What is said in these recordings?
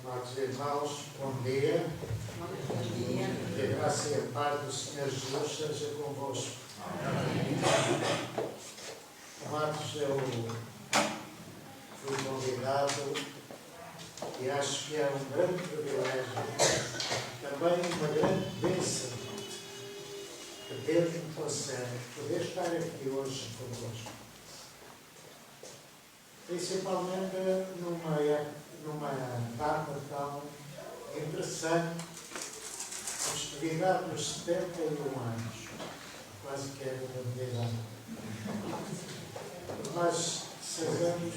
Amados irmãos, bom dia. Que a graça e a paz do Senhor Jesus seja convosco. Amados, eu fui convidado e acho que é um grande privilégio, também uma grande bênção que Deus me concede poder estar aqui hoje convosco. Principalmente numa data tão interessante, a festividade dos 71 anos, quase que era da minha idade. Mas 6 anos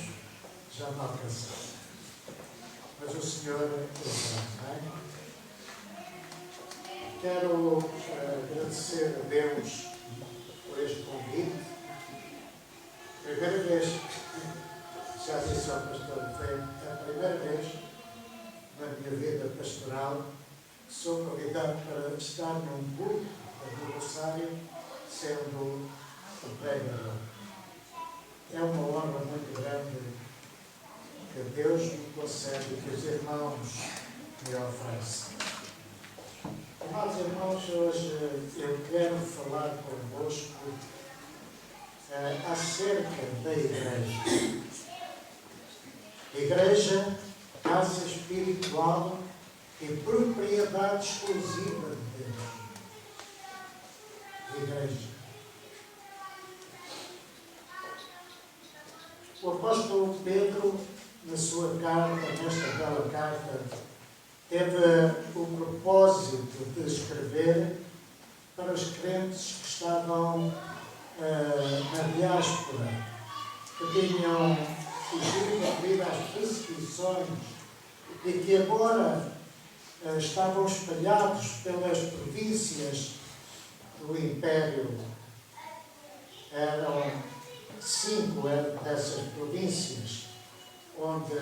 já não alcançamos. Mas o Senhor o sabe, não é? Quero agradecer a Deus por este convite. Primeira vez, já disse ao pastor, foi a primeira vez na minha vida pastoral que sou convidado para estar num culto de aniversário sendo o pregador. É uma honra muito grande que Deus me concede e que os irmãos me oferecem. Amados irmãos, hoje eu quero falar convosco acerca da Igreja. Igreja, casa espiritual e propriedade exclusiva de Deus. Igreja. O apóstolo Pedro, na sua carta, nesta bela carta, teve o propósito de escrever para os crentes que estavam na diáspora, que tinham fugido devido às perseguições e que agora estavam espalhados pelas províncias do Império. Eram 5 dessas províncias onde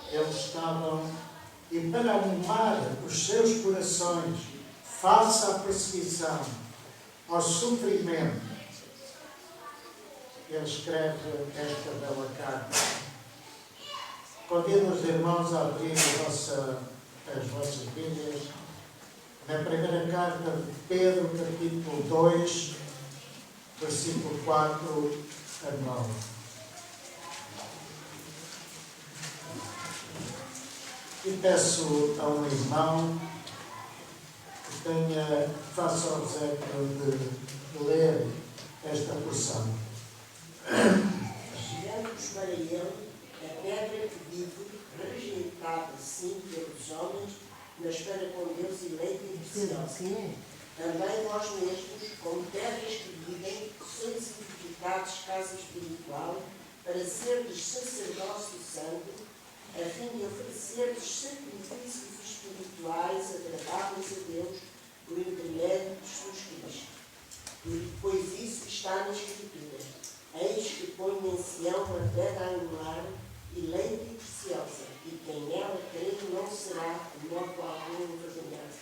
eles estavam, e para animar os seus corações face à perseguição, ao sofrimento, ele escreve esta bela carta. Convido os irmãos a abrir as vossas Bíblias na primeira carta de Pedro, capítulo 2, versículo 4 a 9. E peço a um irmão que faça o obséquio de ler esta porção. Chegamos para ele a pedra que vive, rejeitada sim pelos homens, mas para com Deus eleita e preciosa. Também vós mesmos, como pedras que vivem, sois edificados casa espiritual, para serdes sacerdócio santo, a fim de oferecerdes sacrifícios espirituais agradáveis a Deus por intermédio de Jesus Cristo. Pois isso está na Escritura. Eis que ponho em Sião uma pedra angular, eleita e preciosa, e quem nela crê não será de modo algum envergonhado.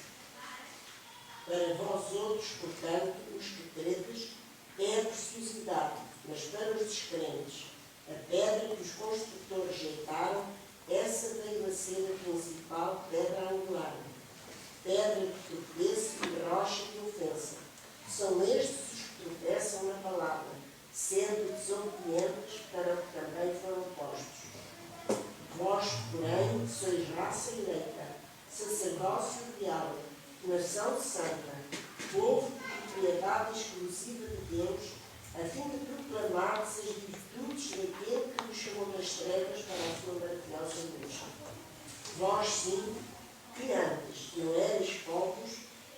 Para vós outros, portanto, os que credes, é a preciosidade, mas para os descrentes, a pedra que os construtores rejeitaram, essa veio a ser a principal pedra angular, pedra que tropeça e rocha de ofensa. São estes os que tropeçam na palavra, sendo desobedientes para o que também foram postos. Vós, porém, sois raça eleita, sacerdócio real, nação santa, povo de propriedade exclusiva de Deus, a fim de proclamardes as virtudes daquele que nos chamou das trevas para a sua maravilhosa luz. Vós, sim, que antes não erais povos,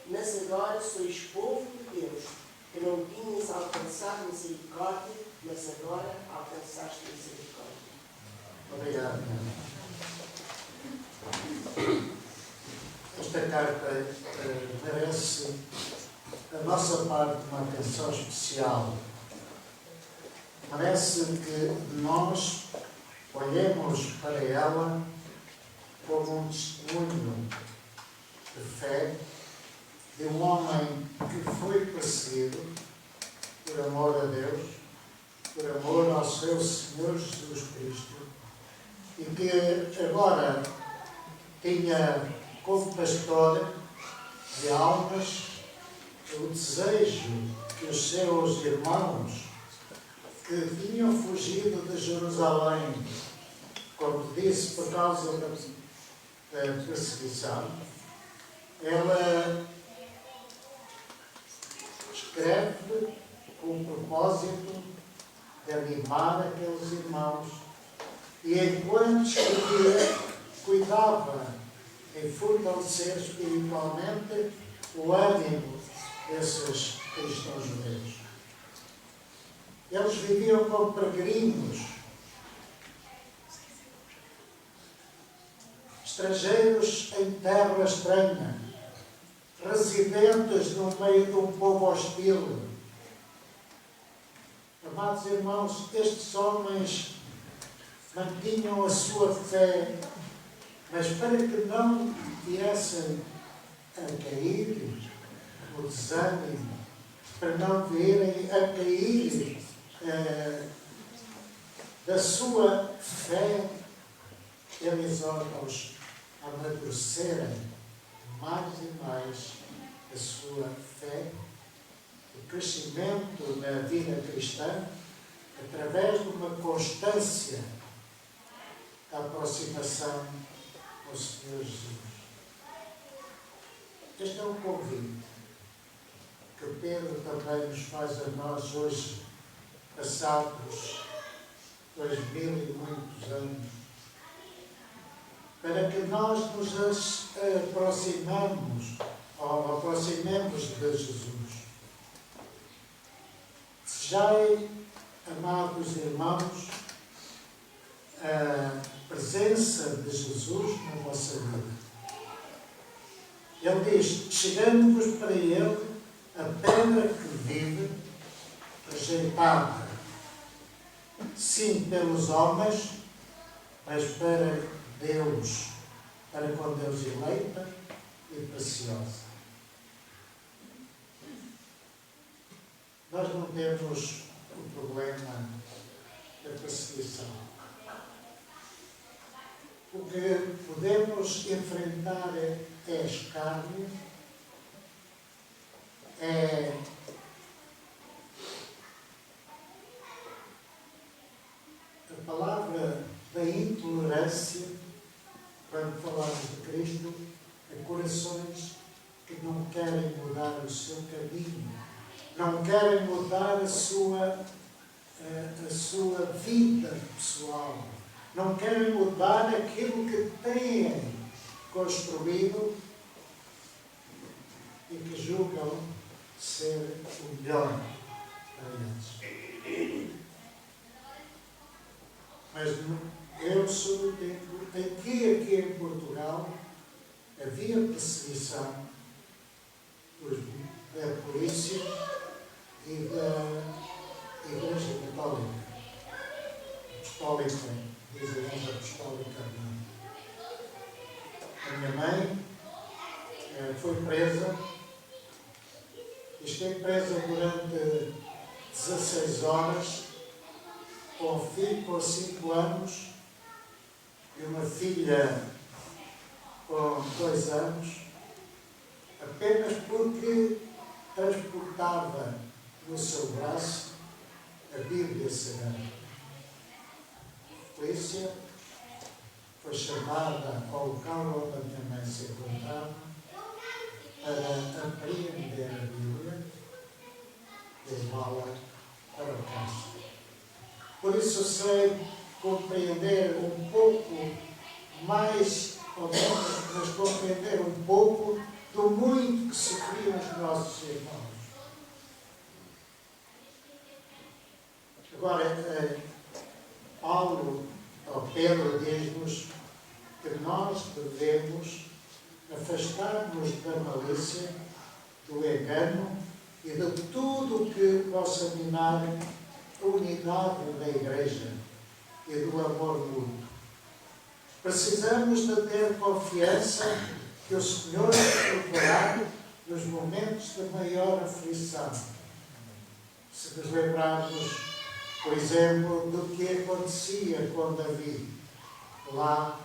mas agora sois povo de Deus, que não tinhas alcançado misericórdia, mas agora alcançaste misericórdia. Obrigado. Esta carta merece da nossa parte uma atenção especial. Parece que nós olhemos para ela como um testemunho de fé de um homem que foi perseguido por amor a Deus, por amor ao seu Senhor Jesus Cristo, e que agora tinha como pastor de almas o desejo que os seus irmãos que tinham fugido de Jerusalém, como disse, por causa da perseguição, ela escreve com o propósito de animar aqueles irmãos e, enquanto escrevia, cuidava em fortalecer espiritualmente o ânimo desses cristãos judeus. Eles viviam como peregrinos, estrangeiros em terra estranha, residentes no meio de um povo hostil. Amados irmãos, estes homens mantinham a sua fé, mas para que não viessem a cair no desânimo, para não virem a cair da sua fé, ele exorta-os a amadurecerem mais e mais a sua fé, o crescimento na vida cristã, através de uma constância da aproximação ao Senhor Jesus. Este é um convite que Pedro também nos faz a nós hoje, passados 2000 e muitos anos, para que nós nos aproximemos de Jesus. Sejai, amados irmãos, a presença de Jesus na vossa vida. Ele diz: chegando-vos para Ele, a pedra que vive, rejeitada, sim pelos homens, mas para Deus, para com Deus eleita e preciosa. Nós não temos o problema da perseguição. O que podemos enfrentar é escárnio, é a palavra da intolerância, quando falamos de Cristo, a corações que não querem mudar o seu caminho, não querem mudar a sua vida pessoal, não querem mudar aquilo que têm construído e que julgam ser o melhor para eles. Mas eu sou do tempo em que aqui em Portugal havia perseguição da polícia e da Igreja Católica. Apostólica, diz a Igreja Apostólica. A minha mãe foi presa e esteve presa durante 16 horas, com um filho com 5 anos e uma filha com 2 anos, apenas porque transportava no seu braço a Bíblia Sagrada. A polícia foi chamada ao local onde a minha mãe se encontrava para apreender a Bíblia e levá-la para o cárcere. Por isso sei compreender um pouco mais, ou menos, mas compreender um pouco do muito que sofriam os nossos irmãos. Agora, Paulo, ou Pedro, diz-nos que nós devemos afastar-nos da malícia, do engano e de tudo o que possa minar a unidade da Igreja e do amor mútuo. Precisamos de ter confiança que o Senhor nos provará nos momentos de maior aflição. Se nos lembrarmos, por exemplo, do que acontecia com Davi, lá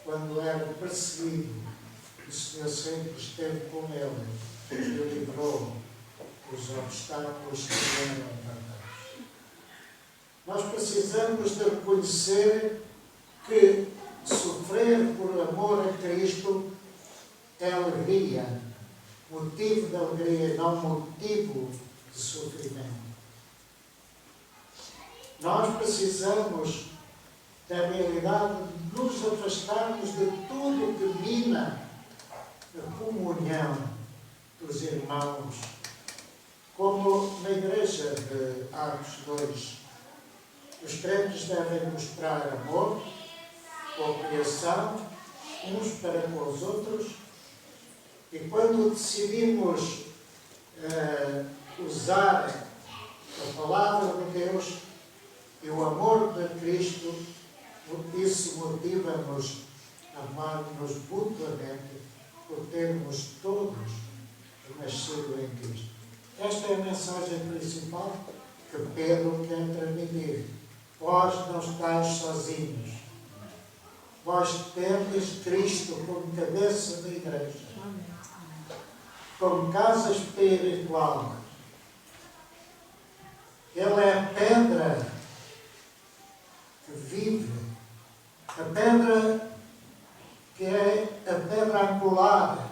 quando era perseguido, o Senhor sempre esteve com ele e o livrou dos obstáculos que eram vantagens. Nós precisamos de reconhecer que sofrer por amor a Cristo é alegria, motivo de alegria e não motivo de sofrimento. Nós precisamos da realidade de nos afastarmos de tudo que mina a comunhão dos irmãos, como na igreja de Atos 2. Os crentes devem mostrar amor, cooperação, uns para com os outros, e quando decidimos usar a palavra de Deus e o amor de Cristo, isso motiva-nos a amar-nos mutuamente por termos todos nascido em Cristo. Esta é a mensagem principal que Pedro quer transmitir. Vós não estáis sozinhos. Vós tendes Cristo como cabeça da igreja, como casa espiritual. Ele é a pedra que vive, a pedra que é a pedra angular,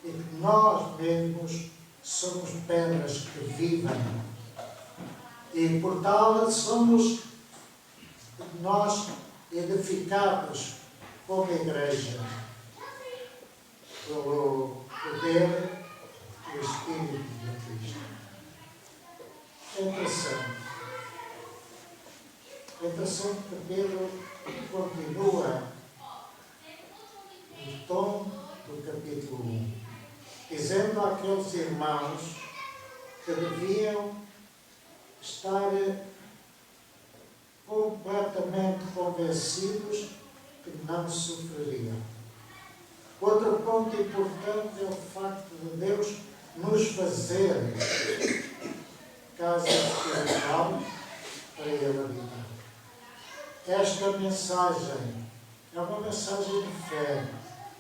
e que nós mesmos somos pedras que vivem. E por tal somos nós edificados como igreja pelo poder e o Espírito de Cristo. É interessante. É interessante que Pedro continua no tom do capítulo 1, dizendo àqueles irmãos que deviam estar completamente convencidos que não sofreriam. Outro ponto importante é o facto de Deus nos fazer casa espiritual para Ele habitar. Esta mensagem é uma mensagem de fé,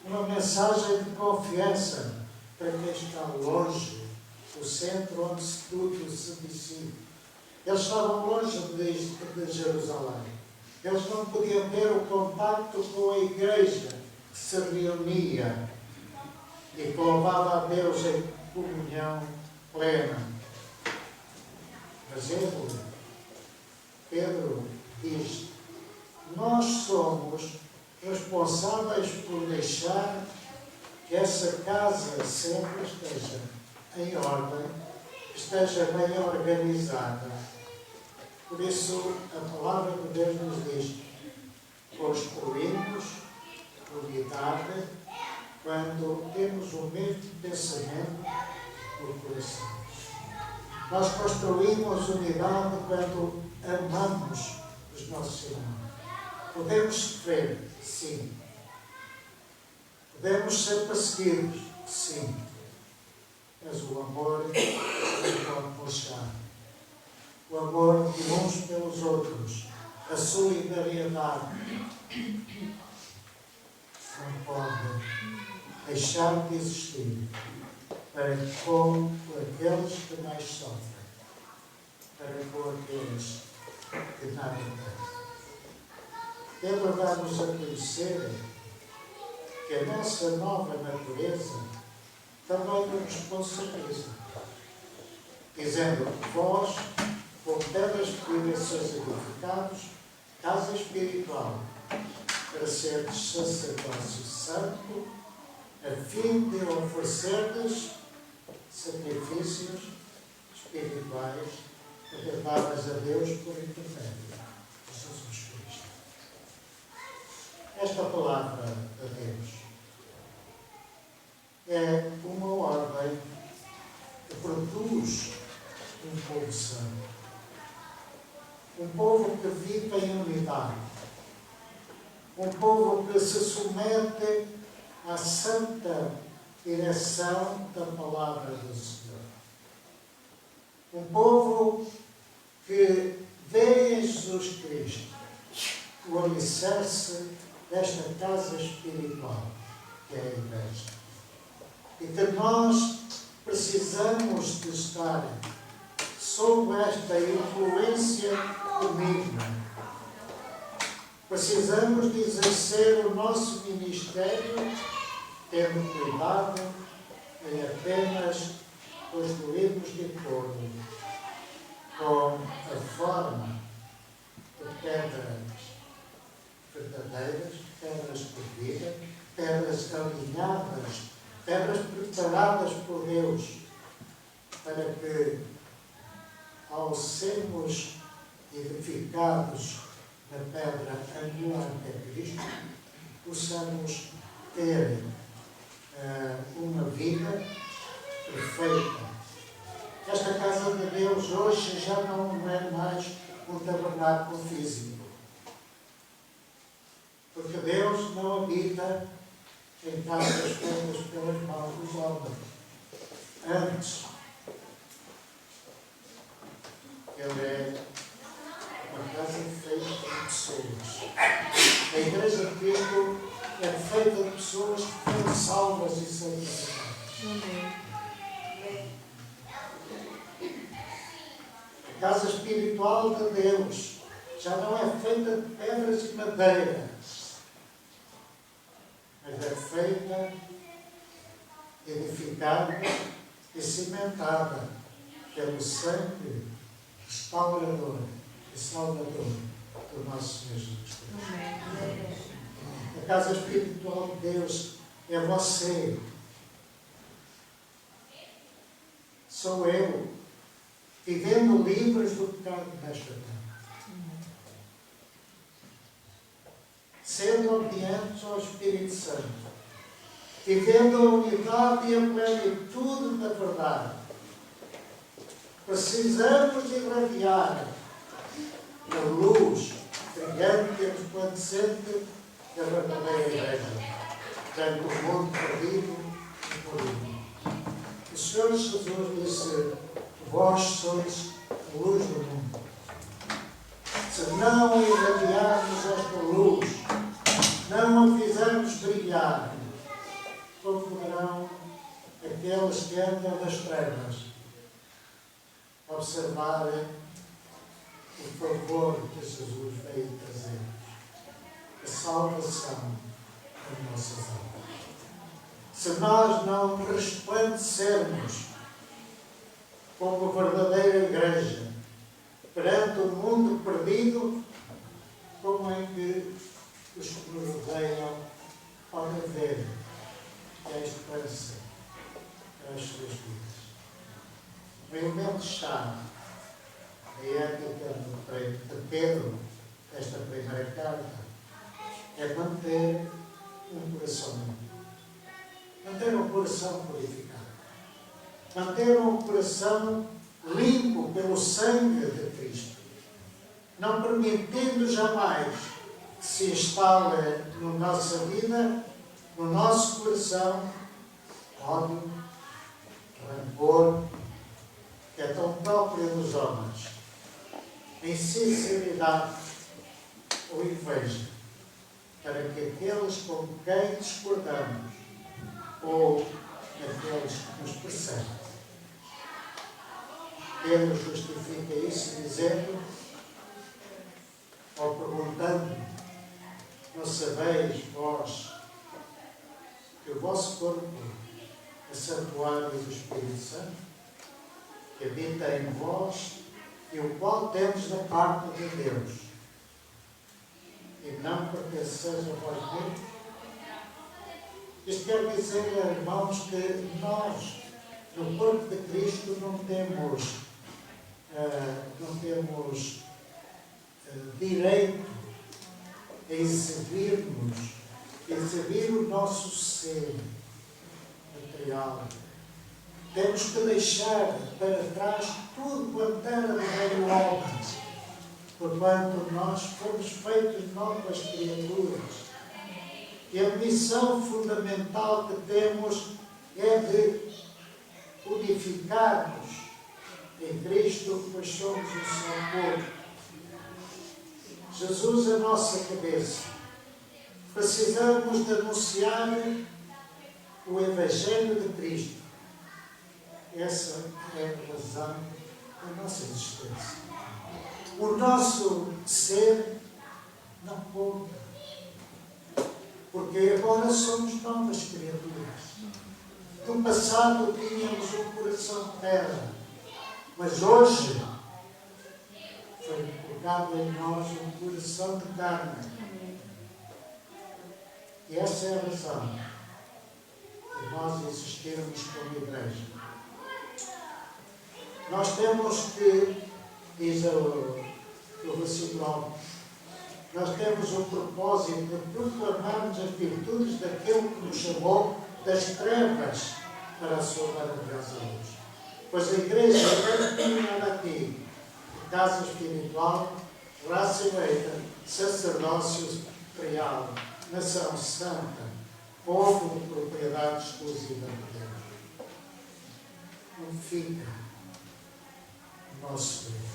uma mensagem de confiança para quem está longe do centro onde tudo se decide. Eles estavam longe de Jerusalém. Eles não podiam ter o contacto com a igreja que se reunia e que louvava a Deus em comunhão plena. Mas Pedro diz: nós somos responsáveis por deixar que essa casa sempre esteja em ordem, esteja bem organizada. Por isso, a palavra de Deus nos diz: construímos unidade quando temos o mesmo pensamento no coração. Nós construímos unidade quando amamos os nossos irmãos. Podemos sofrer, sim. Podemos ser perseguidos, sim. Mas o amor não pode puxar. O amor de uns pelos outros, a solidariedade, não pode deixar de existir para com aqueles que mais sofrem, para com aqueles que nada têm. Pedro dá-nos a conhecer que a nossa nova natureza também nos responsabiliza, dizendo: vós, como pedras firmes, sois edificados, casa espiritual, para seres sacerdócio santo, a fim de oferecerdes sacrifícios espirituais agradáveis a Deus por intermédio de Jesus Cristo. Esta palavra de Deus é uma ordem que produz um povo santo. Um povo que vive em unidade. Um povo que se submete à santa direção da palavra do Senhor. Um povo que vê em Jesus Cristo o alicerce desta espiritual, que é a Igreja. E que nós precisamos de estar sob esta influência benigna. Precisamos de exercer o nosso ministério tendo cuidado em apenas construirmos de acordo com a forma de pedras verdadeiras, pedras por vida, pedras alinhadas, pedras preparadas por Deus, para que, ao sermos edificados na pedra angular que é Cristo, possamos ter uma vida perfeita. Esta casa de Deus hoje já não é mais um tabernáculo físico, porque Deus não habita em casas feitas pelas mãos dos homens. Antes, Ele é uma casa feita de pessoas. A Igreja de Cristo é feita de pessoas que foram salvas e santificadas. A casa espiritual de Deus já não é feita de pedras e madeira, mas é feita, edificada e cimentada pelo sangue restaurador e salvador do nosso Senhor Jesus Cristo. A casa espiritual de Deus é você. Sou eu, vivendo livres do pecado nesta terra. Sendo obedientes ao Espírito Santo. Vivendo a unidade e a plenitude da verdade. Precisamos de irradiar a luz brilhante e resplandecente da verdadeira Igreja, dando o mundo perdido e poluído. O Senhor Jesus disse: vós sois a luz do mundo. Se não irradiarmos esta luz, não a fizermos brilhar, como poderão aqueles que andam nas trevas observarem o favor que Jesus veio trazer, a salvação das nossas almas. Se nós não resplandecermos como verdadeira Igreja perante o mundo perdido, como é que os que nos rodeiam podem ver que há esperança para as suas vidas? O elemento-chave da ética de Pedro, esta primeira carta, é manter um coração limpo. Manter um coração purificado. Manter um coração limpo pelo sangue de Cristo. Não permitindo jamais que se instale na nossa vida, no nosso coração, ódio, rancor, que é tão próprio dos homens, insinceridade ou inveja, para que aqueles com quem discordamos ou aqueles que nos perseguem. Pedro justifica isso dizendo, ou perguntando: não sabeis vós que o vosso corpo é santuário do Espírito Santo, que habita em vós e o qual temos da parte de Deus, e não pertenceis a vós mesmos? Isto quer dizer, irmãos, que nós, no corpo de Cristo, não temos direito a exibir o nosso ser material. Temos que deixar para trás tudo quanto era do velho homem, porquanto nós fomos feitos novas criaturas. E a missão fundamental que temos é de unificarmos em Cristo, pois somos o seu corpo. Jesus, a nossa cabeça, Precisamos de anunciar o Evangelho de Cristo. Essa é a razão da nossa existência. O nosso ser não conta. Porque agora somos novas criaturas. No passado tínhamos um coração de terra. Mas hoje foi colocado em nós um coração de carne. E essa é a razão de nós existirmos como igreja. Nós temos que, diz o versículo, nós temos o propósito de proclamarmos as virtudes daquele que nos chamou das trevas para a sua maravilhosa luz. Pois a igreja é denominada aqui casa espiritual, raça eleita, sacerdócio real, nação santa, povo de propriedade exclusiva de Deus. Onde fica o nosso eu?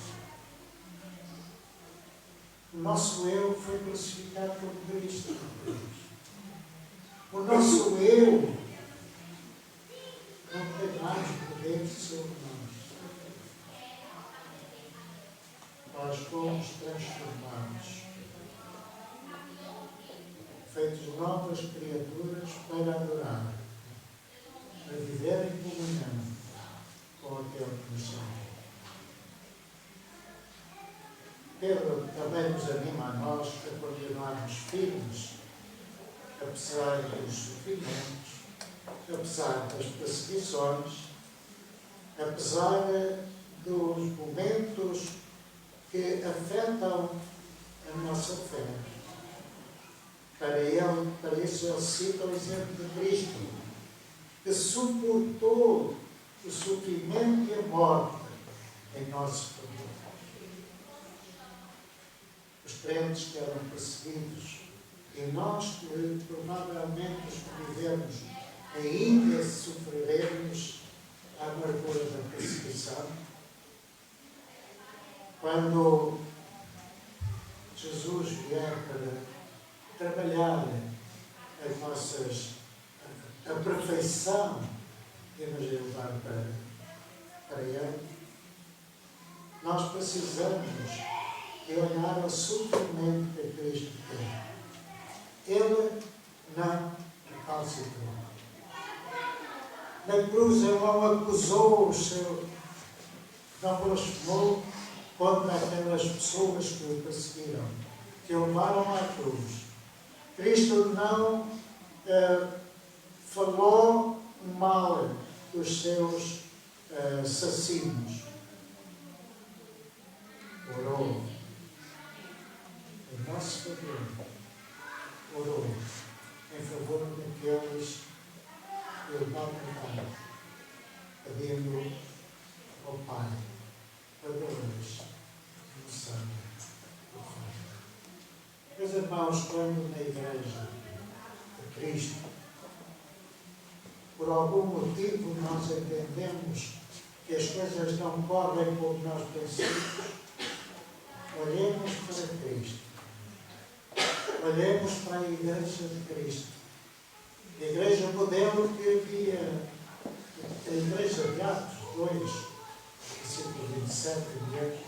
O nosso eu foi crucificado por Cristo na cruz. O nosso eu não tem mais poder sobre nós. Nós fomos transformados, feitos novas criaturas para adorar, para viver em comunhão com aquele que nos chamou. Pedro também nos anima a nós a continuarmos firmes, apesar dos sofrimentos, apesar das perseguições, apesar dos momentos que afetam a nossa fé. Para isso ele cita o exemplo de Cristo, que suportou o sofrimento e a morte em nosso favor. Os crentes que eram perseguidos e nós que provavelmente os que vivemos ainda sofreremos a amargura da perseguição. Quando Jesus vier para trabalhar a perfeição e nos levar para Ele, nós precisamos de olhar ao sofrimento que Cristo tem. Ele não recalcitrou. Na cruz ele não acusou os seus, não blasfemou contra aquelas pessoas que o perseguiram, que o levaram à cruz. Cristo não falou mal dos seus assassinos. Orou em nosso favor. Orou em favor daqueles que o maltrataram, pedindo ao Pai, perdoa-lhes no sangue do Pai. Meus irmãos, quando na igreja de Cristo, por algum motivo nós entendemos que as coisas não correm como nós pensamos, olhemos para Cristo. Olhemos para a igreja de Cristo. A igreja modelo que havia, a igreja de Atos 2, versículo 27 e diante.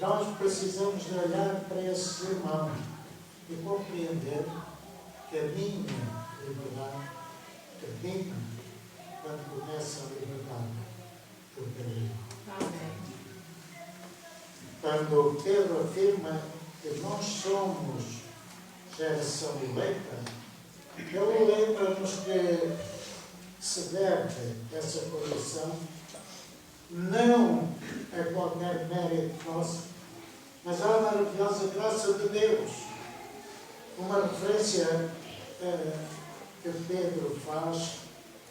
Nós precisamos de olhar para esses irmãos e compreender que a minha liberdade termina quando começa a liberdade do Pedro. Quando Pedro afirma que nós somos geração eleita, ele lembra-nos que se deve essa condição não a qualquer mérito nosso, mas à maravilhosa graça de Deus. Uma referência que Pedro faz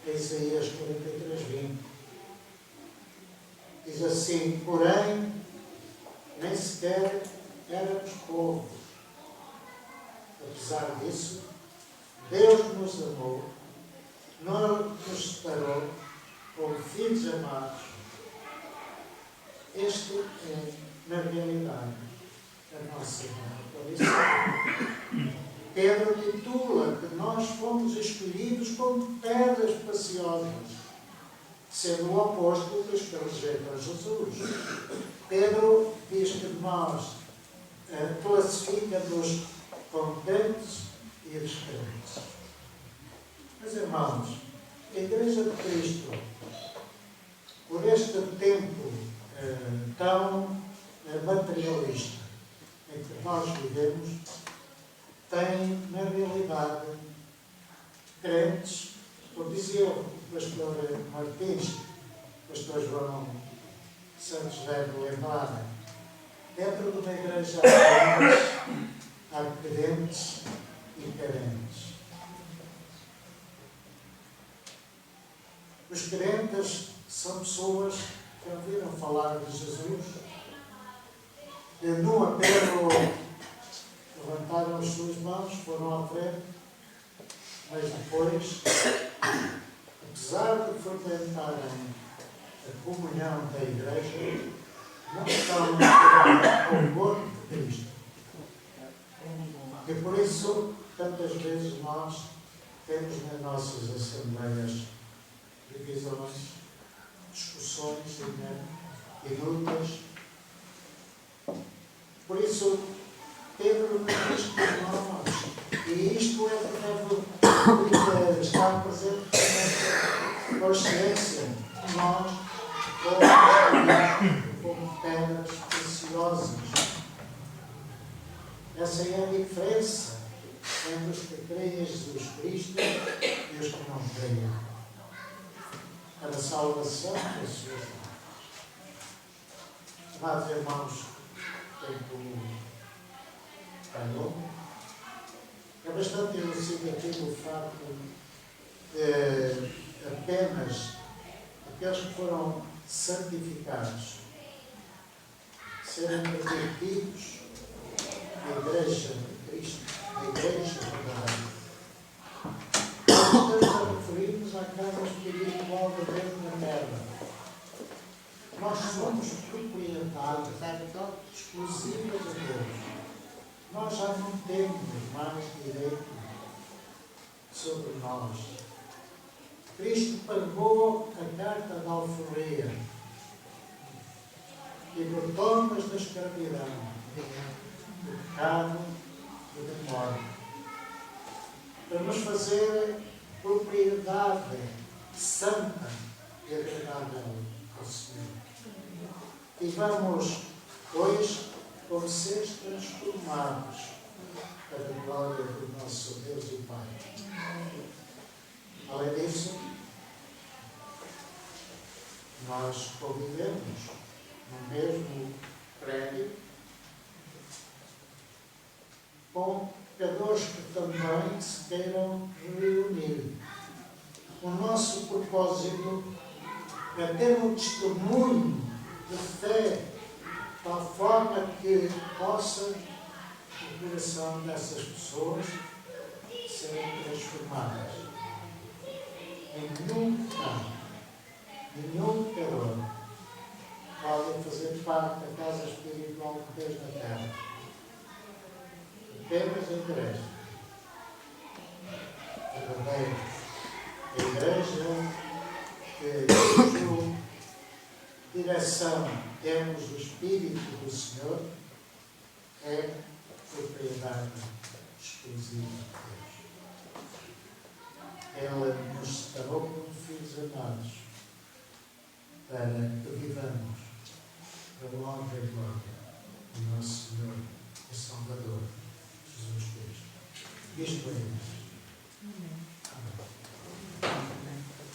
em Isaías 43:20. Diz assim: porém, nem sequer éramos povo. Apesar disso, Deus nos amou, não nos separou como filhos amados. Este é, na realidade, a nossa mãe. Por isso, Pedro titula que nós fomos escolhidos como pedras preciosas, sendo o apóstolo dos que rejeitam Jesus. Pedro diz que nós classifica-nos como crentes e descrentes. Mas, irmãos, a Igreja de Cristo, por este tempo tão materialista em que nós vivemos, tem, na realidade, crentes, como dizia o pastor Martins, o pastor João Santos deve lembrar, dentro de uma igreja há crentes e carentes. Os crentes são pessoas que ouviram falar de Jesus, e num apelo levantaram as suas mãos, foram à frente, mas depois, apesar de frequentarem a comunhão da igreja, não estão integrados ao corpo de Cristo. E por isso, tantas vezes nós temos nas nossas assembleias divisões, discussões e lutas. Por isso, Pedro diz que nós, e isto é que deve estar presente na consciência, nós como pedras preciosas. Essa é a diferença entre os que creem em Jesus Cristo e os que não creem. Para a salvação das suas almas. Amados irmãos, tempo está longo. É bastante elucidativo o facto de apenas aqueles que foram santificados serem convertidos à Igreja de Cristo, à Igreja verdadeira. Nós estamos a referir-nos à casa espiritual de Deus na terra. Nós somos propriedade exclusiva de Deus. Nós já não temos mais direito sobre nós. Cristo pagou a carta da alforria e libertou-nos da escravidão, do pecado e da morte, para nos fazer propriedade santa e agradável ao Senhor. E vamos, hoje, como seres transformados para a glória do nosso Deus e Pai. Além disso, nós convivemos no mesmo prédio com pecadores que também se queiram reunir. O nosso propósito é ter um testemunho de fé, de tal forma que possa o coração dessas pessoas serem transformadas. Nenhum pecado, nenhum pecador pode fazer parte da casa espiritual de Deus na terra. Apenas a igreja verdadeira, a igreja cuja direção temos o Espírito do Senhor, é propriedade exclusiva de Deus. Ela nos separou como filhos amados para que vivamos para a honra e glória do nosso Senhor e Salvador, Jesus Cristo. Isto é Deus. Amém.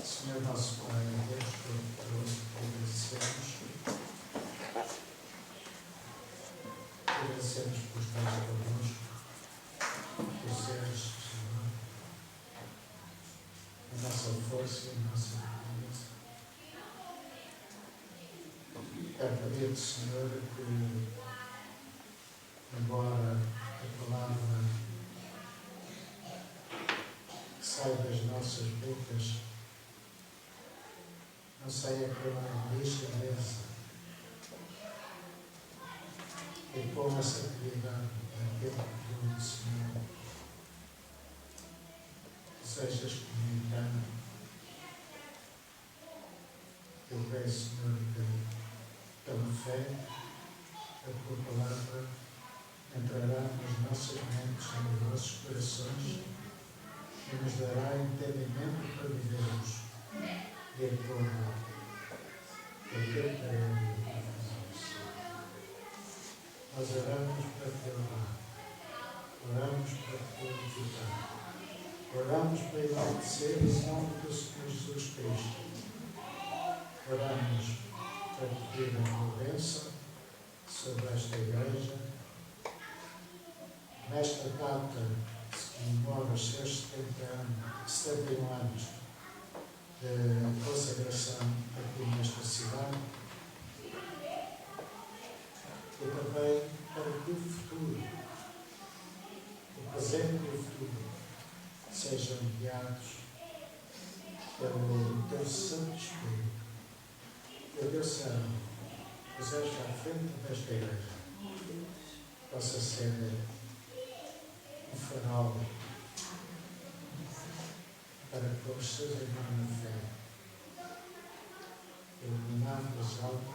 Senhor nosso Pai, Deus Todo-Poderoso, agradecemos. Agradecemos por estar connosco, por seres, Senhor, a nossa força e a nossa fortaleza. Quero pedir-te, Senhor, que, embora a palavra que sai das nossas bocas não saia com ligeireza e com a santidade daquele que tu, Senhor, sejas comunicando. Eu peço, Senhor, que pela fé a tua palavra entrará nas nossas mentes e nos nossos corações e nos dará entendimento para vivermos de acordo com o teu querer e a tua vontade. Nós oramos para te honrar, oramos para te glorificar, oramos para enaltecer o nome do Senhor Jesus Cristo. Oramos para pedir a tua bênção sobre esta igreja. Nesta data se comemora os seus 71 anos de consagração aqui nesta cidade. E também para que o futuro, o presente e o futuro, sejam guiados pelo teu Santo Espírito. Que o teu sangue puseste à frente desta igreja possa ser um farol para que os seus irmãos na fé, iluminando os altos